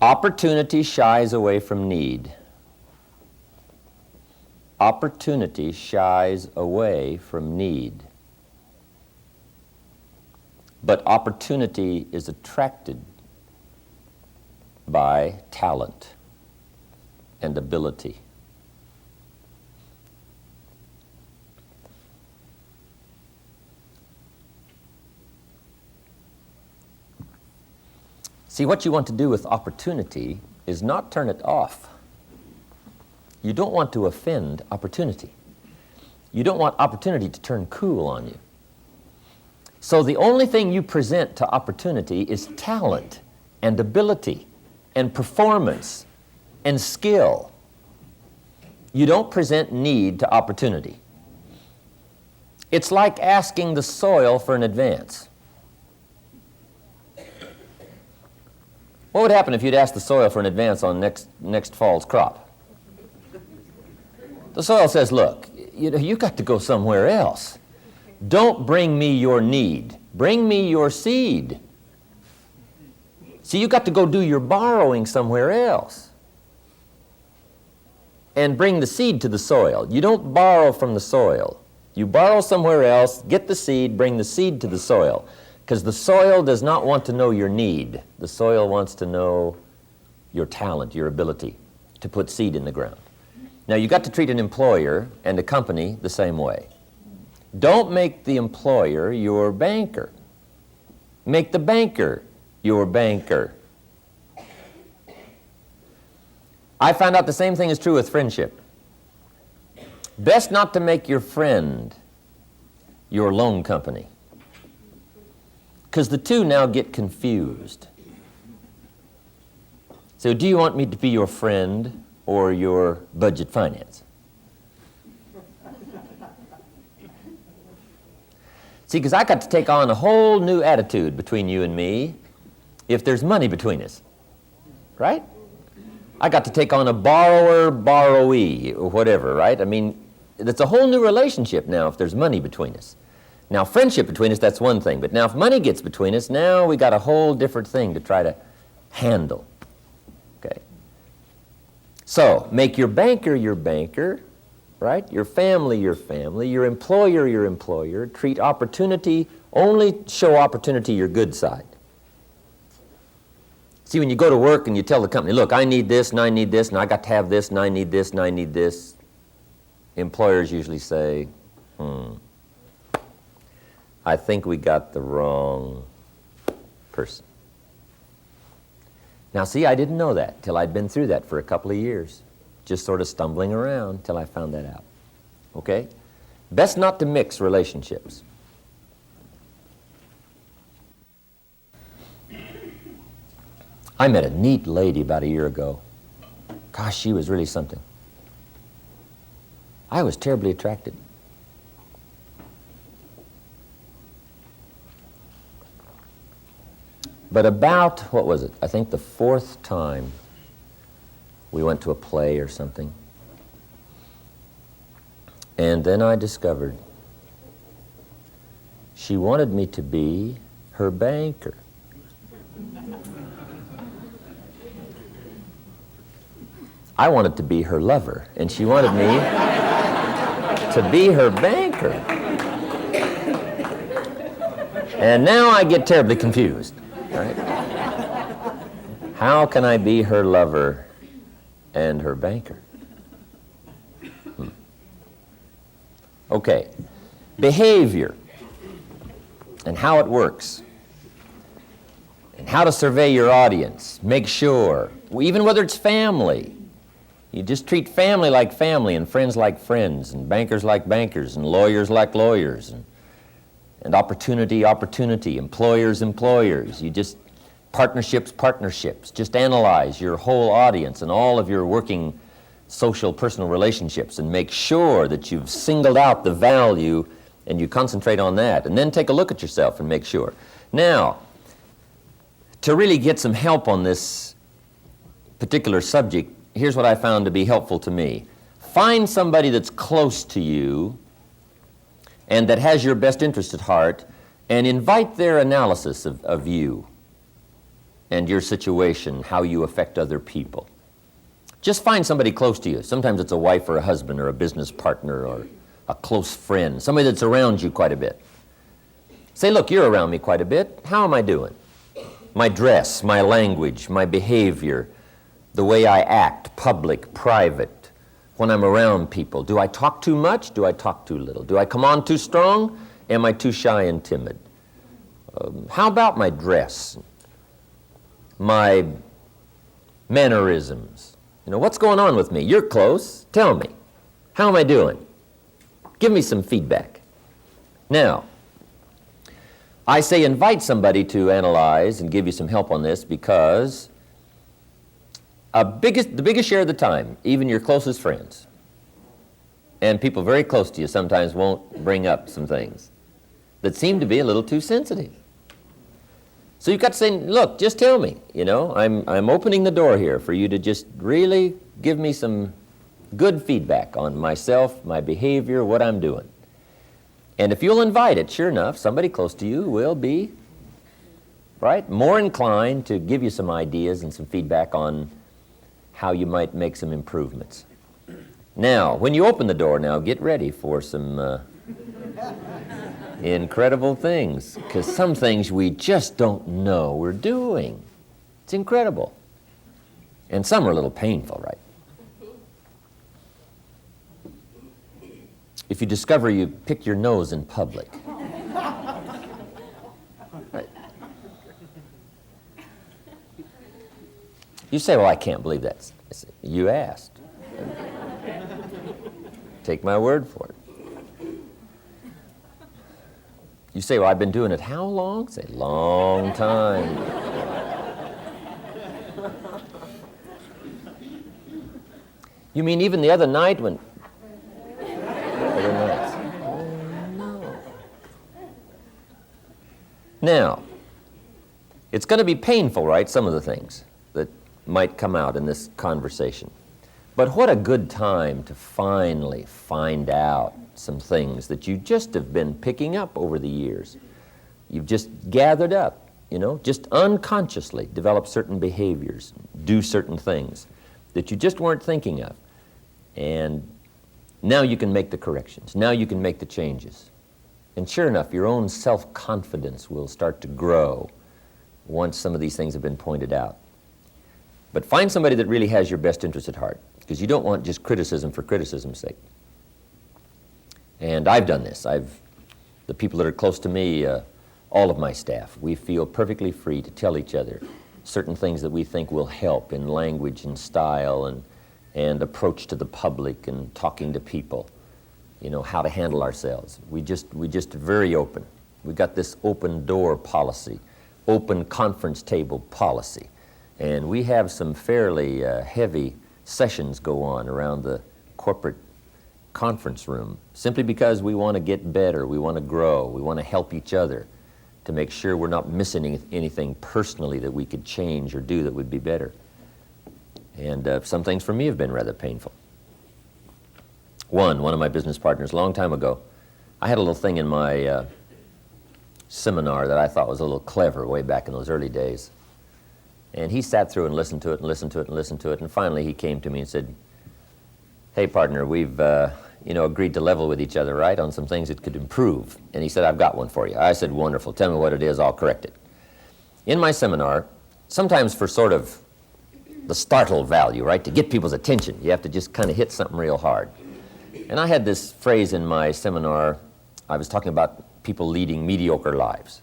Opportunity shies away from need. Opportunity shies away from need. But opportunity is attracted by talent and ability. See, what you want to do with opportunity is not turn it off. You don't want to offend opportunity. You don't want opportunity to turn cool on you. So the only thing you present to opportunity is talent and ability and performance and skill. You don't present need to opportunity. It's like asking the soil for an advance. What would happen if you'd asked the soil for an advance on next fall's crop? The soil says, look, you got to go somewhere else. Don't bring me your need. Bring me your seed. See, you got to go do your borrowing somewhere else. And bring the seed to the soil. You don't borrow from the soil. You borrow somewhere else, get the seed, bring the seed to the soil. Because the soil does not want to know your need. The soil wants to know your talent, your ability to put seed in the ground. Now, you've got to treat an employer and a company the same way. Don't make the employer your banker. Make the banker your banker. I found out the same thing is true with friendship. Best not to make your friend your loan company, because the two now get confused. So do you want me to be your friend or your budget finance? See, because I got to take on a whole new attitude between you and me if there's money between us, right? I got to take on a borrower-borrowee or whatever, right? I mean, it's a whole new relationship now if there's money between us. Now, friendship between us, that's one thing. But now if money gets between us, now we got a whole different thing to try to handle. Okay? So, make your banker, right? Your family, your employer. Treat opportunity, only show opportunity your good side. See, when you go to work and you tell the company, look, I need this, and I need this, and I got to have this, and I need this, and I need this, employers usually say, I think we got the wrong person. Now, see, I didn't know that till I'd been through that for a couple of years, just sort of stumbling around till I found that out. Okay? Best not to mix relationships. I met a neat lady about a year ago. Gosh, she was really something. I was terribly attracted. But about, what was it? I think the fourth time we went to a play or something. And then I discovered she wanted me to be her banker. I wanted to be her lover, and she wanted me to be her banker. And now I get terribly confused. Right? How can I be her lover and her banker? Okay, behavior and how it works and how to survey your audience. Make sure, even whether it's family, you just treat family like family and friends like friends and bankers like bankers and lawyers like lawyers and opportunity, employers. You just, partnerships. Just analyze your whole audience and all of your working social, personal relationships and make sure that you've singled out the value and you concentrate on that. And then take a look at yourself and make sure. Now, to really get some help on this particular subject, here's what I found to be helpful to me. Find somebody that's close to you and that has your best interest at heart, and invite their analysis of you. and your situation, how you affect other people. Just find somebody close to you. Sometimes it's a wife or a husband or a business partner or a close friend, somebody that's around you quite a bit. Say, look, you're around me quite a bit. How am I doing? My dress, my language, my behavior, the way I act, public, private, when I'm around people. Do I talk too much? Do I talk too little? Do I come on too strong? Am I too shy and timid? How about my dress, my mannerisms? What's going on with me? You're close. Tell me. How am I doing? Give me some feedback. Now, I say invite somebody to analyze and give you some help on this because the biggest share of the time, even your closest friends and people very close to you sometimes won't bring up some things that seem to be a little too sensitive. So you've got to say, look, just tell me, I'm opening the door here for you to just really give me some good feedback on myself, my behavior, what I'm doing. And if you'll invite it, sure enough, somebody close to you will be, more inclined to give you some ideas and some feedback on how you might make some improvements. Now, when you open the door now, get ready for some incredible things, because some things we just don't know we're doing. It's incredible. And some are a little painful, right? If you discover you pick your nose in public. Right. You say, well, I can't believe that. I say, you asked. Take my word for it. You say, well, I've been doing it how long? Say, long time. You mean even the other night when... No. Now, it's going to be painful, right, some of the things that might come out in this conversation. But what a good time to finally find out some things that you just have been picking up over the years. You've just gathered up, just unconsciously develop certain behaviors, do certain things that you just weren't thinking of. And now you can make the corrections. Now you can make the changes. And sure enough, your own self-confidence will start to grow once some of these things have been pointed out. But find somebody that really has your best interest at heart, because you don't want just criticism for criticism's sake. And I've done this. The people that are close to me, all of my staff, we feel perfectly free to tell each other certain things that we think will help in language and style and approach to the public and talking to people, how to handle ourselves. We just very open. We got this open door policy, open conference table policy. And we have some fairly heavy sessions go on around the corporate conference room, simply because we want to get better, we want to grow, we want to help each other to make sure we're not missing anything personally that we could change or do that would be better. And some things for me have been rather painful. One of my business partners a long time ago, I had a little thing in my seminar that I thought was a little clever way back in those early days. And he sat through and listened to it and listened to it and listened to it, and finally he came to me and said, hey, partner, we've agreed to level with each other, right, on some things that could improve. And he said, I've got one for you. I said, wonderful. Tell me what it is. I'll correct it. In my seminar, sometimes for sort of the startle value, right, to get people's attention, you have to just kind of hit something real hard. And I had this phrase in my seminar. I was talking about people leading mediocre lives.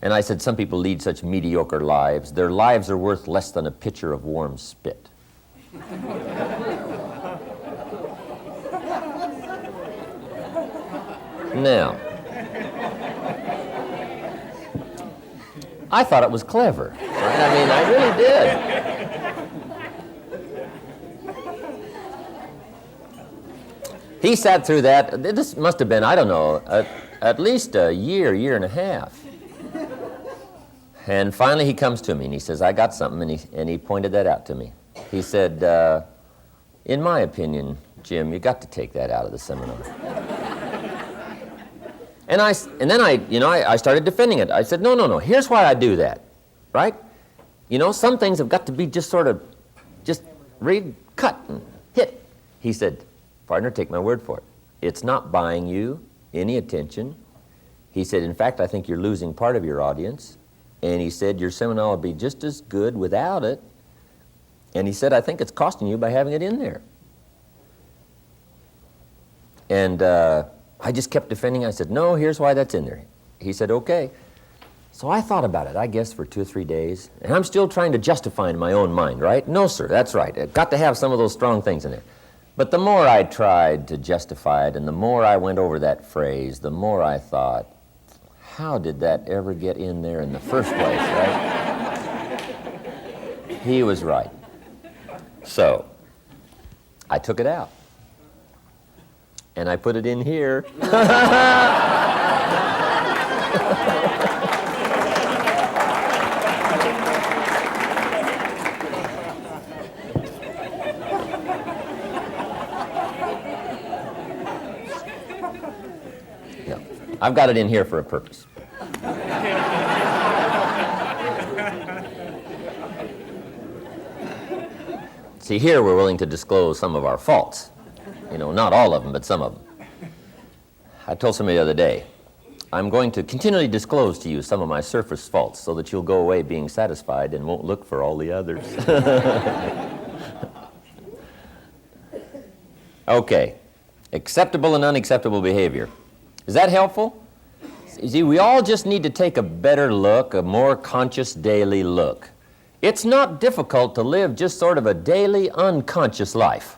And I said, some people lead such mediocre lives, their lives are worth less than a pitcher of warm spit. Now, I thought it was clever. I really did. He sat through that. This must have been, I don't know, at least a year and a half. And finally he comes to me and he says, I got something, and he pointed that out to me. He said, in my opinion, Jim, you got to take that out of the seminar. And then I started defending it. I said, no, here's why I do that, right? You know, some things have got to be just sort of, just read, cut, and hit. He said, partner, take my word for it. It's not buying you any attention. He said, in fact, I think you're losing part of your audience. And he said, your seminar will be just as good without it. And he said, I think it's costing you by having it in there. And I just kept defending. I said, no, here's why that's in there. He said, okay. So I thought about it, I guess, for 2 or 3 days. And I'm still trying to justify in my own mind, right? No, sir, that's right. I've got to have some of those strong things in there. But the more I tried to justify it, and the more I went over that phrase, the more I thought, how did that ever get in there in the first place, right? He was right. So I took it out. And I put it in here. No, I've got it in here for a purpose. See, here we're willing to disclose some of our faults. You know, not all of them, but some of them. I told somebody the other day, I'm going to continually disclose to you some of my surface faults so that you'll go away being satisfied and won't look for all the others. Okay, acceptable and unacceptable behavior. Is that helpful? See, we all just need to take a better look, a more conscious daily look. It's not difficult to live just sort of a daily unconscious life.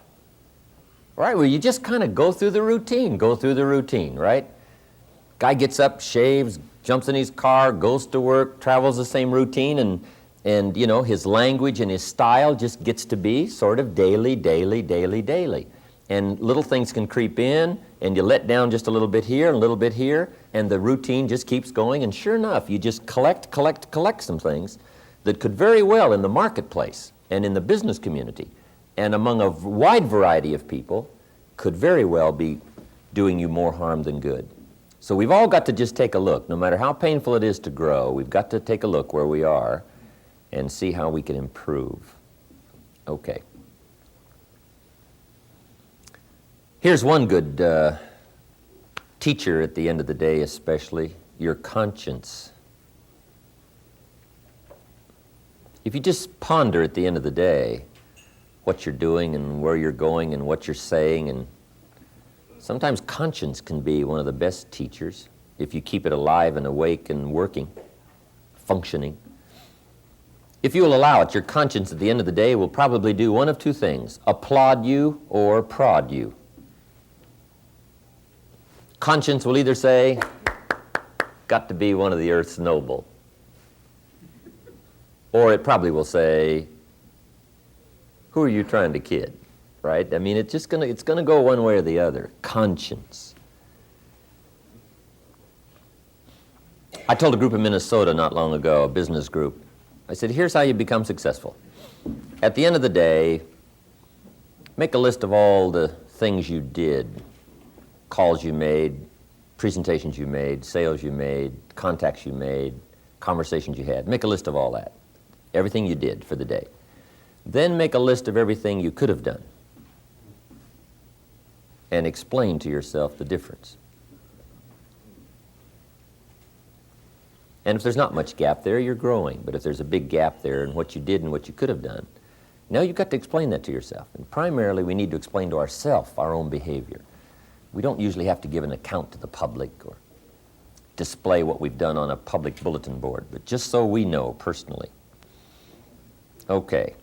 Right, well, you just kind of go through the routine, right? Guy gets up, shaves, jumps in his car, goes to work, travels the same routine, and you know, his language and his style just gets to be sort of daily. And little things can creep in, and you let down just a little bit here and a little bit here, and the routine just keeps going, and sure enough, you just collect some things that could very well in the marketplace and in the business community and among a wide variety of people, could very well be doing you more harm than good. So we've all got to just take a look. No matter how painful it is to grow, we've got to take a look where we are and see how we can improve. Okay. Here's one good teacher at the end of the day, especially, your conscience. If you just ponder at the end of the day what you're doing and where you're going and what you're saying, and sometimes conscience can be one of the best teachers if you keep it alive and awake and working, functioning. If you will allow it, your conscience at the end of the day will probably do one of two things: applaud you or prod you. Conscience will either say, got to be one of the earth's noble, or it probably will say, who are you trying to kid, right? I mean, it's gonna go one way or the other. Conscience. I told a group in Minnesota not long ago, a business group, I said, here's how you become successful. At the end of the day, make a list of all the things you did, calls you made, presentations you made, sales you made, contacts you made, conversations you had. Make a list of all that, everything you did for the day. Then make a list of everything you could have done and explain to yourself the difference. And if there's not much gap there, you're growing. But if there's a big gap there in what you did and what you could have done, now you've got to explain that to yourself. And primarily, we need to explain to ourselves our own behavior. We don't usually have to give an account to the public or display what we've done on a public bulletin board, but just so we know personally. Okay.